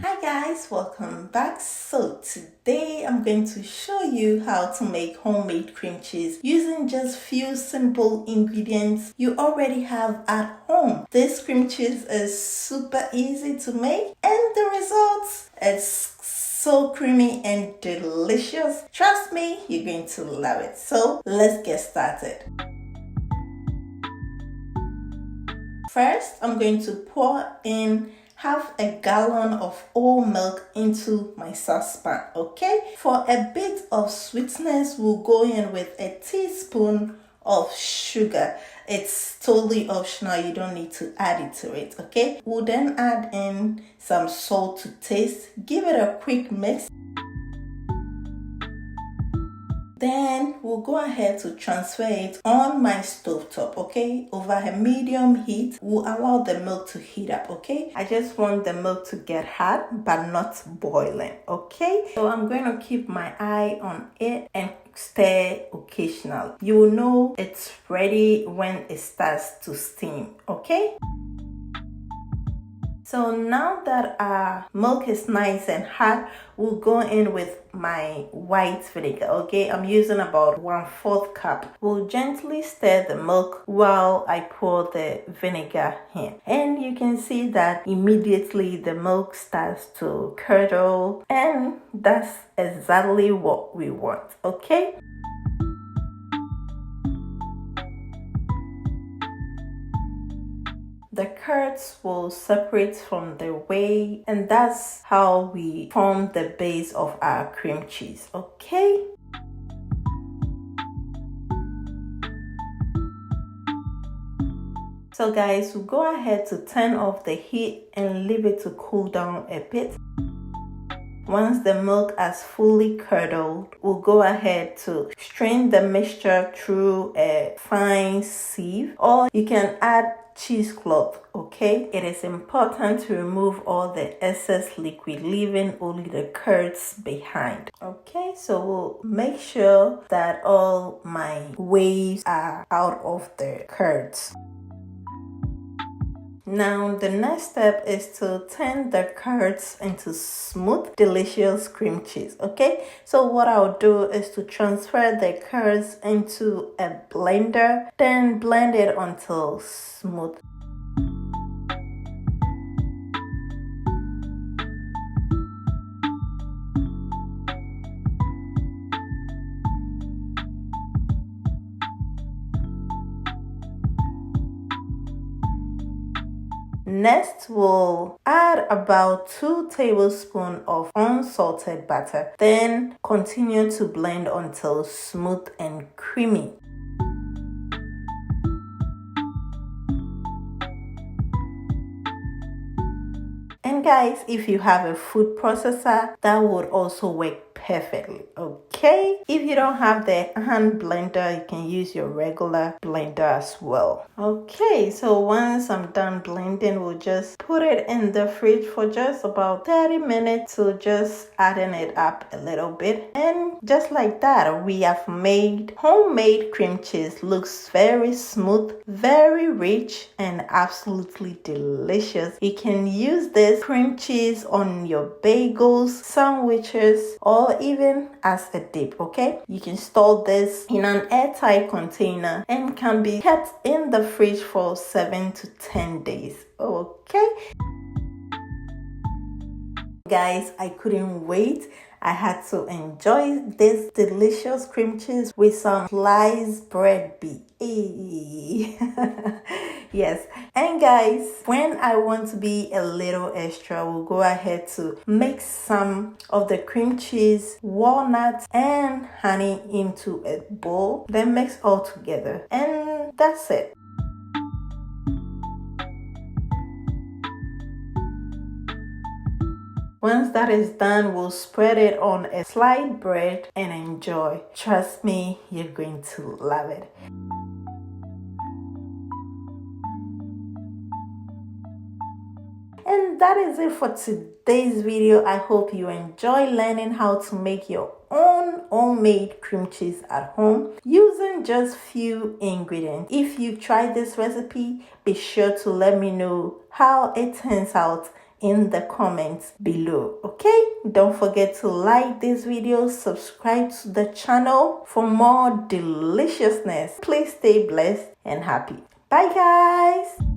Hi guys, welcome back. So today I'm going to show you how to make homemade cream cheese using just few simple ingredients you already have at home. This cream cheese is super easy to make and the results is so creamy and delicious. Trust me, you're going to love it. So let's get started. First, I'm going to pour in half a gallon of whole milk into my saucepan, okay? For a bit of sweetness, we'll go in with a teaspoon of sugar. It's totally optional, you don't need to add it to it, okay? We'll then add in some salt to taste, give it a quick mix. Then we'll go ahead to transfer it on my stovetop, okay? Over a medium heat, we'll allow the milk to heat up, okay? I just want the milk to get hot, but not boiling, okay? So I'm going to keep my eye on it and stir occasionally. You will know it's ready when it starts to steam, okay? So now that our milk is nice and hot, we'll go in with my white vinegar, okay? I'm using about 1/4 cup. We'll gently stir the milk while I pour the vinegar in. And you can see that immediately the milk starts to curdle, and that's exactly what we want, okay? The curds will separate from the whey, and that's how we form the base of our cream cheese, okay? So guys, we'll go ahead to turn off the heat and leave it to cool down a bit. Once the milk has fully curdled, we'll go ahead to strain the mixture through a fine sieve, or you can add cheesecloth, okay? It is important to remove all the excess liquid, leaving only the curds behind, okay? So we'll make sure that all my wheys are out of the curds. Now the next step is to turn the curds into smooth, delicious cream cheese, okay? So what I'll do is to transfer the curds into a blender, then blend it until smooth. Next, we'll add about 2 tablespoons of unsalted butter. Then continue to blend until smooth and creamy. And guys, if you have a food processor, that would also work perfectly, okay? If you don't have the hand blender, you can use your regular blender as well. Okay, so once I'm done blending, we'll just put it in the fridge for just about 30 minutes to just adding it up a little bit. And just like that, we have made homemade cream cheese. Looks very smooth, very rich, and absolutely delicious. You can use this cream cheese on your bagels, sandwiches, or even as a dip, okay? You can store this in an airtight container and can be kept in the fridge for 7 to 10 days, okay? Guys, I couldn't wait. I had to enjoy this delicious cream cheese with some sliced bread. Yes, and guys, when I want to be a little extra, we'll go ahead to mix some of the cream cheese, walnuts, and honey into a bowl, then mix all together, and that's it. Once that is done, we'll spread it on a sliced bread and enjoy. Trust me, you're going to love it. And that is it for today's video. I hope you enjoy learning how to make your own homemade cream cheese at home using just few ingredients. If you try this recipe, be sure to let me know how it turns out in the comments below. Okay, don't forget to like this video, subscribe to the channel for more deliciousness. Please stay blessed and happy. Bye guys.